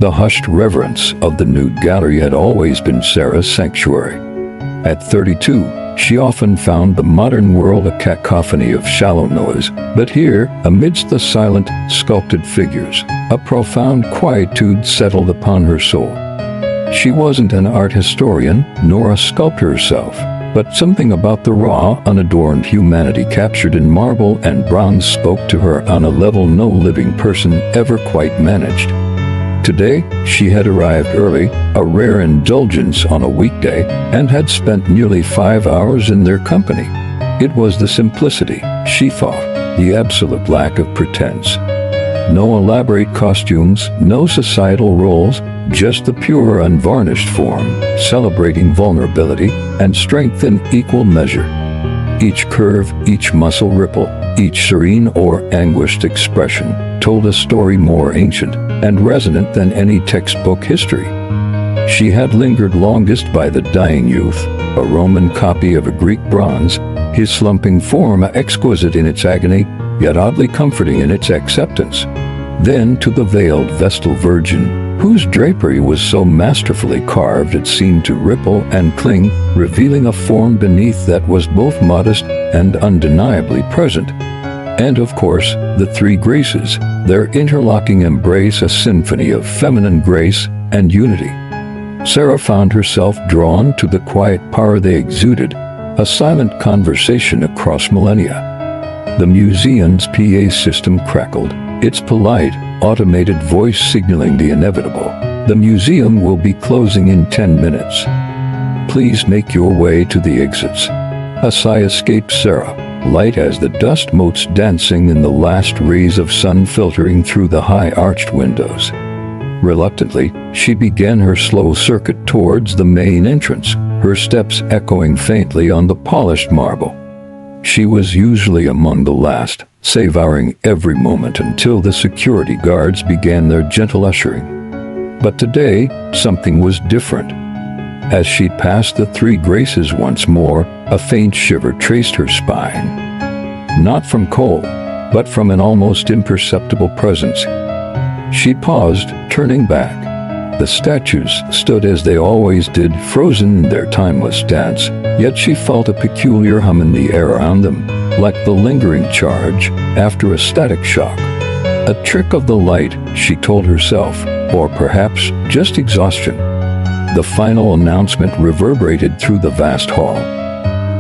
The hushed reverence of the nude gallery had always been Sarah's sanctuary. At 32, she often found the modern world a cacophony of shallow noise, but here, amidst the silent, sculpted figures, a profound quietude settled upon her soul. She wasn't an art historian, nor a sculptor herself, but something about the raw, unadorned humanity captured in marble and bronze spoke to her on a level no living person ever quite managed. Today, she had arrived early, a rare indulgence on a weekday, and had spent nearly 5 hours in their company. It was the simplicity, she thought, the absolute lack of pretense. No elaborate costumes, no societal roles, just the pure, unvarnished form, celebrating vulnerability and strength in equal measure. Each curve, each muscle ripple, each serene or anguished expression told a story more ancient and resonant than any textbook history. She had lingered longest by the dying youth, a Roman copy of a Greek bronze, his slumping form exquisite in its agony, yet oddly comforting in its acceptance. Then to the veiled Vestal Virgin, whose drapery was so masterfully carved it seemed to ripple and cling, revealing a form beneath that was both modest and undeniably present. And of course, the three Graces, their interlocking embrace a symphony of feminine grace and unity. Sarah found herself drawn to the quiet power they exuded, a silent conversation across millennia. The museum's PA system crackled, its polite, automated voice signaling the inevitable. The museum will be closing in 10 minutes. Please make your way to the exits. A sigh escaped Sarah, light as the dust motes dancing in the last rays of sun filtering through the high arched windows. Reluctantly, she began her slow circuit towards the main entrance, her steps echoing faintly on the polished marble. She was usually among the last, savoring every moment until the security guards began their gentle ushering. But today, something was different. As she passed the three Graces once more, a faint shiver traced her spine. Not from cold, but from an almost imperceptible presence. She paused, turning back. The statues stood as they always did, frozen in their timeless dance, yet she felt a peculiar hum in the air around them, like the lingering charge after a static shock. A trick of the light, she told herself, or perhaps just exhaustion. The final announcement reverberated through the vast hall.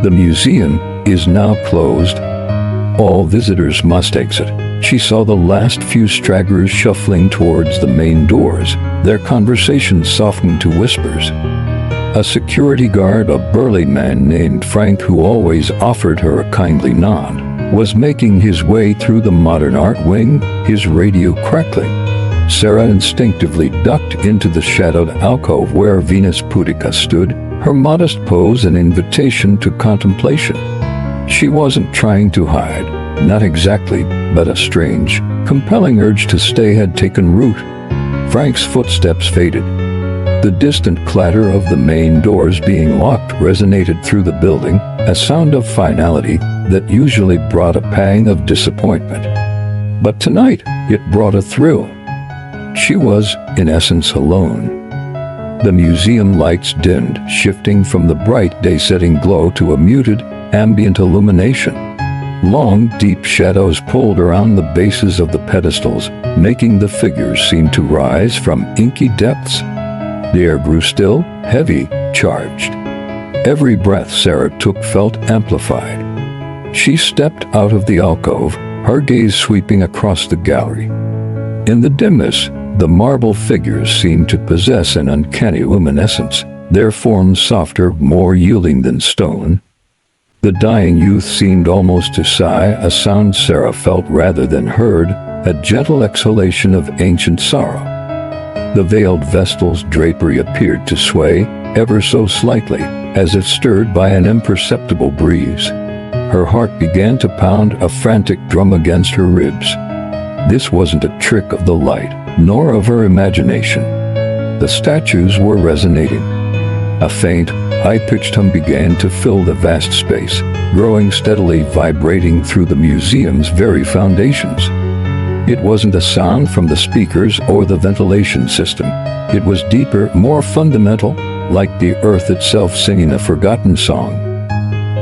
The museum is now closed. All visitors must exit. She saw the last few stragglers shuffling towards the main doors, their conversations softened to whispers. A security guard, a burly man named Frank who always offered her a kindly nod, was making his way through the modern art wing, his radio crackling. Sarah instinctively ducked into the shadowed alcove where Venus Pudica stood, her modest pose an invitation to contemplation. She wasn't trying to hide, not exactly, but a strange, compelling urge to stay had taken root. Frank's footsteps faded. The distant clatter of the main doors being locked resonated through the building, a sound of finality that usually brought a pang of disappointment. But tonight, it brought a thrill. She was, in essence, alone. The museum lights dimmed, shifting from the bright day-setting glow to a muted, ambient illumination. Long, deep shadows pulled around the bases of the pedestals, making the figures seem to rise from inky depths. The air grew still, heavy, charged. Every breath Sarah took felt amplified. She stepped out of the alcove, her gaze sweeping across the gallery. In the dimness, the marble figures seemed to possess an uncanny luminescence, their forms softer, more yielding than stone. The dying youth seemed almost to sigh, a sound Sarah felt rather than heard, a gentle exhalation of ancient sorrow. The veiled Vestal's drapery appeared to sway, ever so slightly, as if stirred by an imperceptible breeze. Her heart began to pound, a frantic drum against her ribs. This wasn't a trick of the light, nor of her imagination. The statues were resonating. A faint, high-pitched hum began to fill the vast space, growing steadily, vibrating through the museum's very foundations. It wasn't a sound from the speakers or the ventilation system. It was deeper, more fundamental, like the earth itself singing a forgotten song.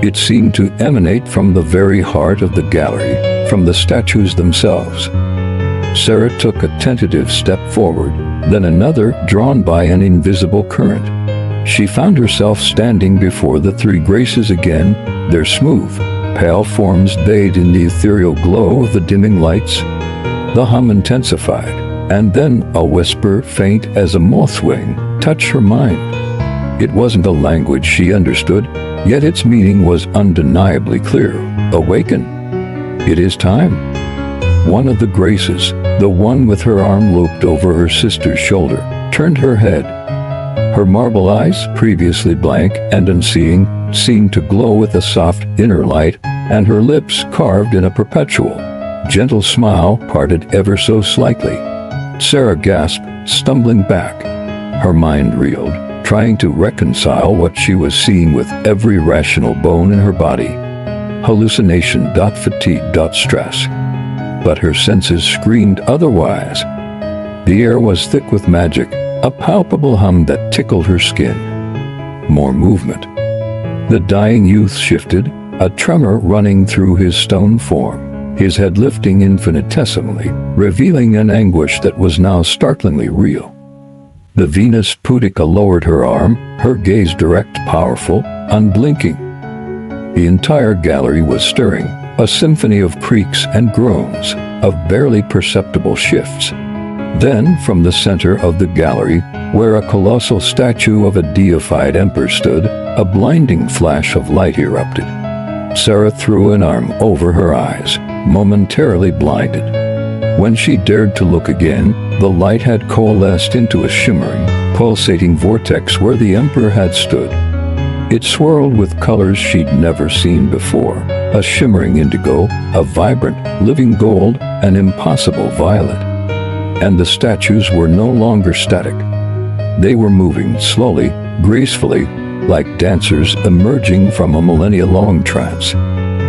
It seemed to emanate from the very heart of the gallery, from the statues themselves. Sarah took a tentative step forward, then another, drawn by an invisible current. She found herself standing before the three graces again, their smooth, pale forms bathed in the ethereal glow of the dimming lights. The hum intensified, and then a whisper, faint as a moth's wing, touched her mind. It wasn't a language she understood, yet its meaning was undeniably clear. Awaken. It is time. One of the graces, the one with her arm looped over her sister's shoulder, turned her head. Her marble eyes, previously blank and unseeing, seemed to glow with a soft inner light, and her lips, carved in a perpetual, gentle smile, parted ever so slightly. Sarah gasped, stumbling back. Her mind reeled, trying to reconcile what she was seeing with every rational bone in her body. Hallucination, fatigue, stress. But her senses screamed otherwise. The air was thick with magic, a palpable hum that tickled her skin. More movement. The dying youth shifted, a tremor running through his stone form, his head lifting infinitesimally, revealing an anguish that was now startlingly real. The Venus Pudica lowered her arm, her gaze direct, powerful, unblinking. The entire gallery was stirring, a symphony of creaks and groans, of barely perceptible shifts. Then, from the center of the gallery, where a colossal statue of a deified emperor stood, a blinding flash of light erupted. Sarah threw an arm over her eyes, momentarily blinded. When she dared to look again, the light had coalesced into a shimmering, pulsating vortex where the emperor had stood. It swirled with colors she'd never seen before, a shimmering indigo, a vibrant, living gold, an impossible violet. And the statues were no longer static. They were moving slowly, gracefully, like dancers emerging from a millennia-long trance.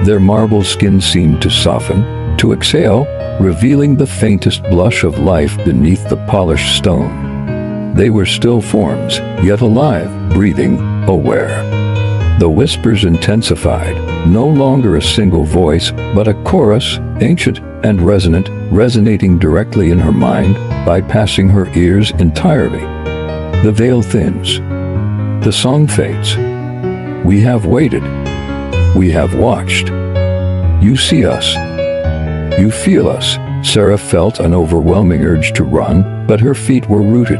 Their marble skin seemed to soften, to exhale, revealing the faintest blush of life beneath the polished stone. They were still forms, yet alive, breathing, aware. The whispers intensified, no longer a single voice, but a chorus, ancient and resonant, resonating directly in her mind, bypassing her ears entirely. The veil thins. The song fades. We have waited. We have watched. You see us. You feel us. Sarah felt an overwhelming urge to run, but her feet were rooted.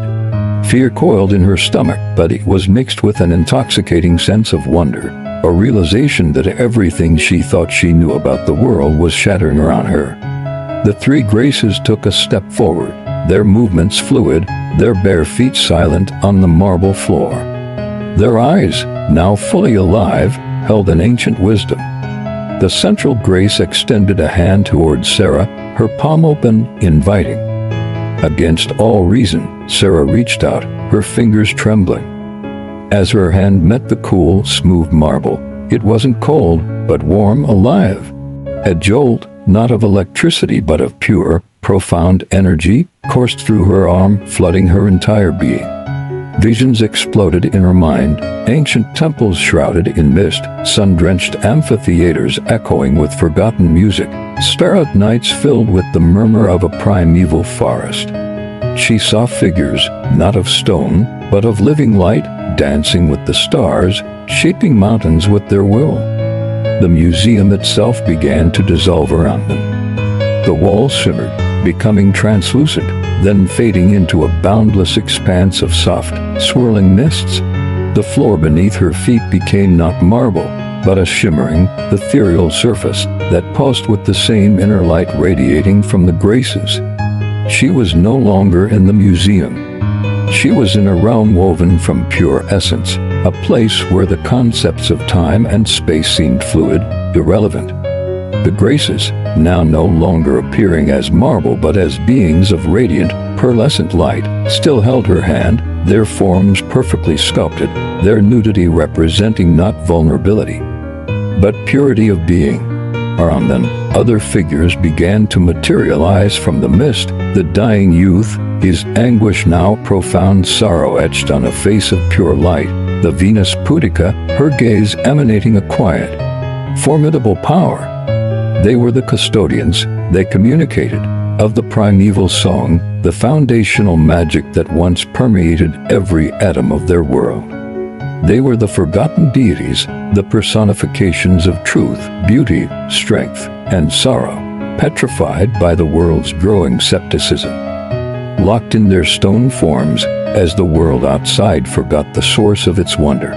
Fear coiled in her stomach, but it was mixed with an intoxicating sense of wonder, a realization that everything she thought she knew about the world was shattering around her. The three graces took a step forward, their movements fluid, their bare feet silent on the marble floor. Their eyes, now fully alive, held an ancient wisdom. The central grace extended a hand towards Sarah, her palm open, inviting. Against all reason, Sarah reached out, her fingers trembling. As her hand met the cool, smooth marble, it wasn't cold, but warm, alive. A jolt, not of electricity but of pure, profound energy, coursed through her arm, flooding her entire being. Visions exploded in her mind, ancient temples shrouded in mist, sun-drenched amphitheaters echoing with forgotten music, starlit nights filled with the murmur of a primeval forest. She saw figures, not of stone, but of living light, dancing with the stars, shaping mountains with their will. The museum itself began to dissolve around them. The walls shimmered, becoming translucent, then fading into a boundless expanse of soft, swirling mists. The floor beneath her feet became not marble, but a shimmering, ethereal surface that pulsed with the same inner light radiating from the graces. She was no longer in the museum. She was in a realm woven from pure essence, a place where the concepts of time and space seemed fluid, irrelevant. The graces, now no longer appearing as marble but as beings of radiant, pearlescent light, still held her hand, their forms perfectly sculpted, their nudity representing not vulnerability, but purity of being. Around them, Other figures began to materialize from the mist, the dying youth, his anguish now profound sorrow etched on a face of pure light, the Venus Pudica, her gaze emanating a quiet, formidable power. They were the custodians. They communicated of the primeval song, the foundational magic that once permeated every atom of their world. They were the forgotten deities, the personifications of truth, beauty, strength, and sorrow, petrified by the world's growing skepticism. Locked in their stone forms, as the world outside forgot the source of its wonder.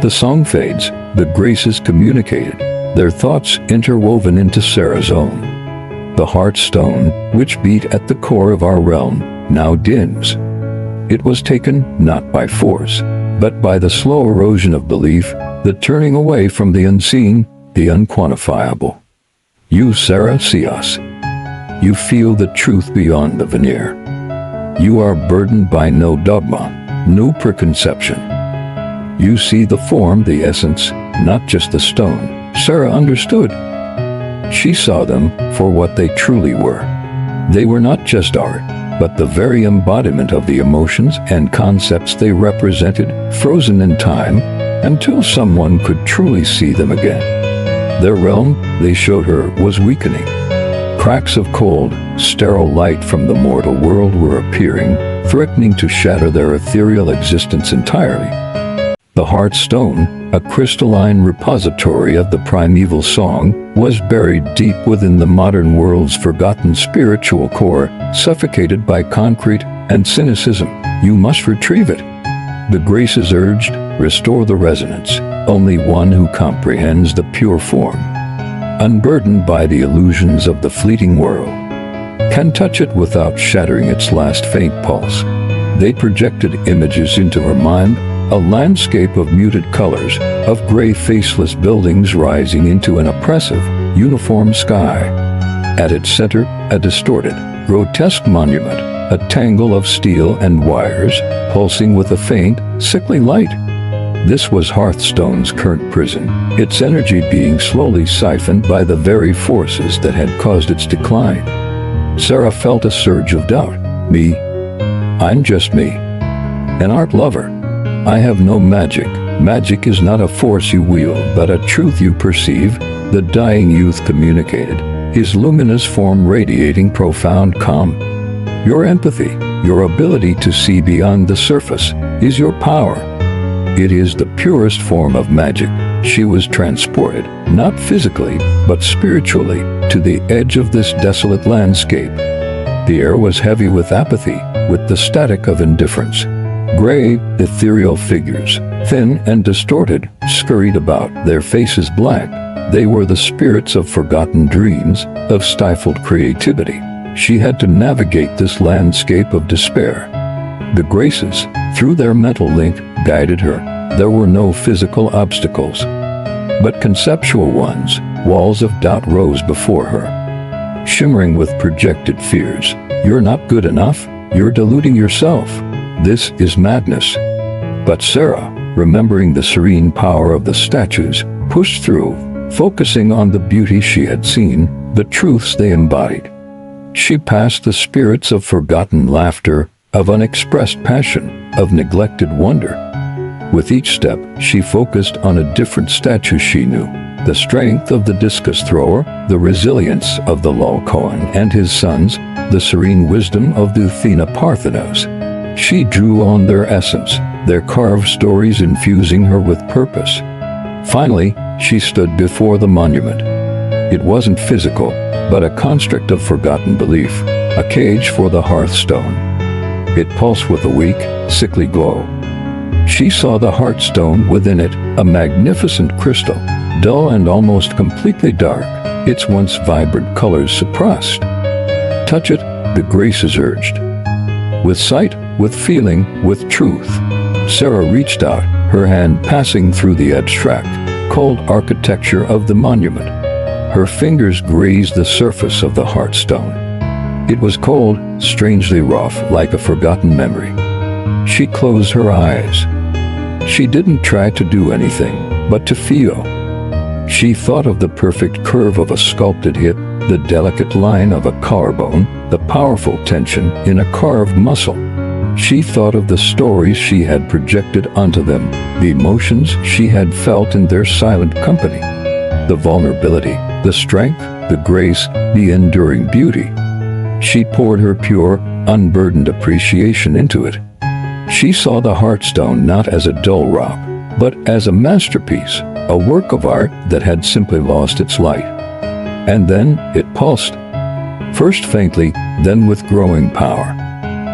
The song fades, the graces communicated, their thoughts interwoven into Sarah's own. The heart stone, which beat at the core of our realm, now dims. It was taken not by force, but by the slow erosion of belief, the turning away from the unseen, the unquantifiable. You, Sarah, see us. You feel the truth beyond the veneer. You are burdened by no dogma, no preconception. You see the form, the essence, not just the stone. Sarah understood. She saw them for what they truly were. They were not just art, but the very embodiment of the emotions and concepts they represented, frozen in time, until someone could truly see them again. Their realm, they showed her, was weakening. Cracks of cold, sterile light from the mortal world were appearing, threatening to shatter their ethereal existence entirely. The heart stone, a crystalline repository of the primeval song, was buried deep within the modern world's forgotten spiritual core, suffocated by concrete and cynicism. You must retrieve it. The graces urged, restore the resonance. Only one who comprehends the pure form, unburdened by the illusions of the fleeting world, can touch it without shattering its last faint pulse. They projected images into her mind, a landscape of muted colors, of gray faceless buildings rising into an oppressive, uniform sky. At its center, a distorted, grotesque monument, a tangle of steel and wires, pulsing with a faint, sickly light. This was Hearthstone's current prison, its energy being slowly siphoned by the very forces that had caused its decline. Sarah felt a surge of doubt. Me? I'm just me. An art lover. I have no magic. Magic is not a force you wield, but a truth you perceive, the dying youth communicated, his luminous form radiating profound calm. Your empathy, your ability to see beyond the surface, is your power. It is the purest form of magic. She was transported, not physically, but spiritually, to the edge of this desolate landscape. The air was heavy with apathy, with the static of indifference. Gray, ethereal figures, thin and distorted, scurried about, their faces black. They were the spirits of forgotten dreams, of stifled creativity. She had to navigate this landscape of despair. The graces, through their mental link, guided her. There were no physical obstacles, but conceptual ones. Walls of doubt rose before her, shimmering with projected fears. You're not good enough. You're deluding yourself. This is madness. But Sarah, remembering the serene power of the statues, pushed through, focusing on the beauty she had seen, the truths they embodied. She passed the spirits of forgotten laughter, of unexpressed passion, of neglected wonder. With each step, she focused on a different statue she knew. The strength of the discus thrower, the resilience of the Laocoon and his sons, the serene wisdom of the Athena Parthenos. She drew on their essence, their carved stories infusing her with purpose. Finally, she stood before the monument. It wasn't physical, but a construct of forgotten belief, a cage for the hearthstone. It pulsed with a weak, sickly glow. She saw the hearthstone within it, a magnificent crystal, dull and almost completely dark, its once vibrant colors suppressed. Touch it, the graces urged. With sight, with feeling, with truth. Sarah reached out, her hand passing through the abstract, cold architecture of the monument. Her fingers grazed the surface of the hearthstone. It was cold, strangely rough, like a forgotten memory. She closed her eyes. She didn't try to do anything, but to feel. She thought of the perfect curve of a sculpted hip, the delicate line of a collarbone, the powerful tension in a carved muscle. She thought of the stories she had projected onto them, the emotions she had felt in their silent company, the vulnerability, the strength, the grace, the enduring beauty. She poured her pure, unburdened appreciation into it. She saw the Heartstone not as a dull rock, but as a masterpiece, a work of art that had simply lost its light. And then it pulsed, first faintly, then with growing power.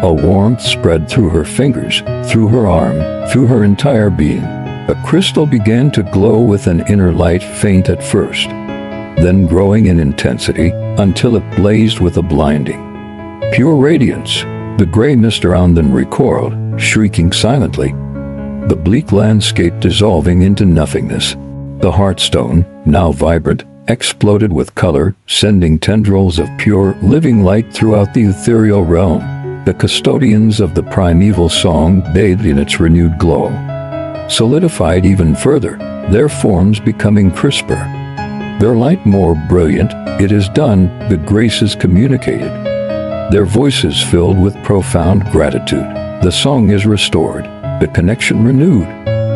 A warmth spread through her fingers, through her arm, through her entire being. A crystal began to glow with an inner light, faint at first, then growing in intensity until it blazed with a blinding, pure radiance. The gray mist around them recoiled, shrieking silently, the bleak landscape dissolving into nothingness. The Heartstone, now vibrant, exploded with color, sending tendrils of pure, living light throughout the ethereal realm. The Custodians of the Primeval Song bathed in its renewed glow, solidified even further, their forms becoming crisper, their light more brilliant. It is done, the graces communicated, their voices filled with profound gratitude. The song is restored, the connection renewed.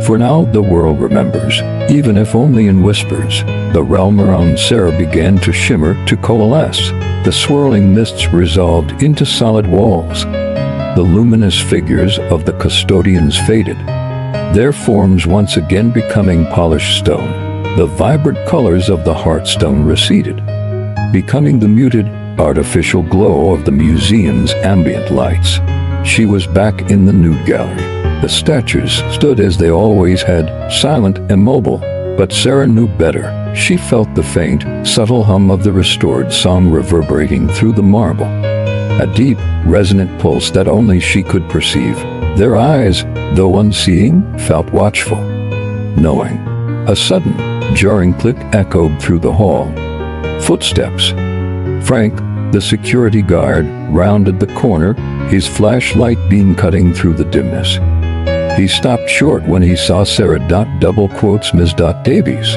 For now the world remembers, even if only in whispers. The realm around Sarah began to shimmer, to coalesce. The swirling mists resolved into solid walls. The luminous figures of the Custodians faded, their forms once again becoming polished stone. The vibrant colors of the Heartstone receded, becoming the muted, artificial glow of the museum's ambient lights. She was back in the nude gallery. The statues stood as they always had, silent, immobile. But Sarah knew better. She felt the faint, subtle hum of the restored song reverberating through the marble, a deep, resonant pulse that only she could perceive. Their eyes, though unseeing, felt watchful, knowing. A sudden, jarring click echoed through the hall. Footsteps. Frank, the security guard, rounded the corner, his flashlight beam cutting through the dimness. He stopped short when he saw Sarah. Ms. Davies.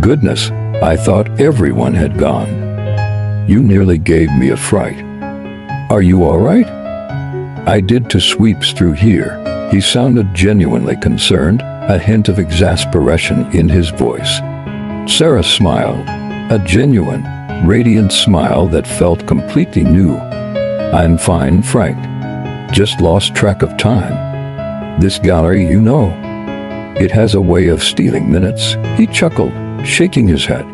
Goodness, I thought everyone had gone. You nearly gave me a fright. Are you all right? I did 2 sweeps through here. He sounded genuinely concerned, a hint of exasperation in his voice. Sarah smiled, a genuine, radiant smile that felt completely new. I'm fine, Frank. Just lost track of time. This gallery, you know, it has a way of stealing minutes. He chuckled, shaking his head.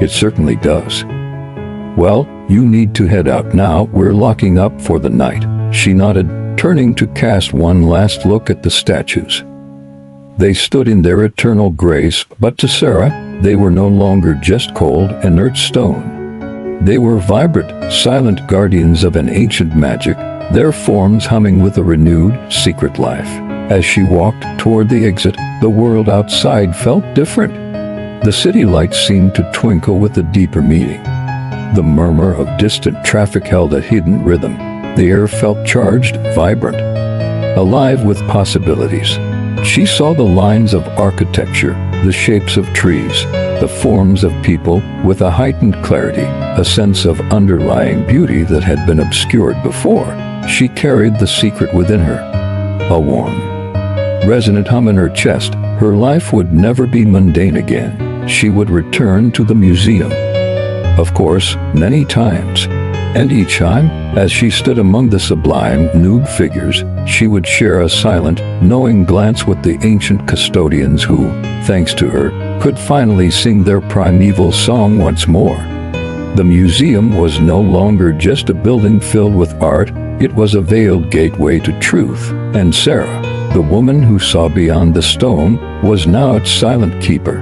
It certainly does. Well, you need to head out now. We're locking up for the night. She nodded, turning to cast one last look at the statues. They stood in their eternal grace, but to Sarah, they were no longer just cold, inert stone. They were vibrant, silent guardians of an ancient magic, their forms humming with a renewed, secret life. As she walked toward the exit, the world outside felt different. The city lights seemed to twinkle with a deeper meaning. The murmur of distant traffic held a hidden rhythm. The air felt charged, vibrant, alive with possibilities. She saw the lines of architecture, the shapes of trees, the forms of people with a heightened clarity, a sense of underlying beauty that had been obscured before. She carried the secret within her, a warm, resonant hum in her chest. Her life would never be mundane again. She would return to the museum, of course, many times. And each time, as she stood among the sublime, nude figures, she would share a silent, knowing glance with the ancient custodians who, thanks to her, could finally sing their primeval song once more. The museum was no longer just a building filled with art. It was a veiled gateway to truth, and Sarah, the woman who saw beyond the stone, was now its silent keeper.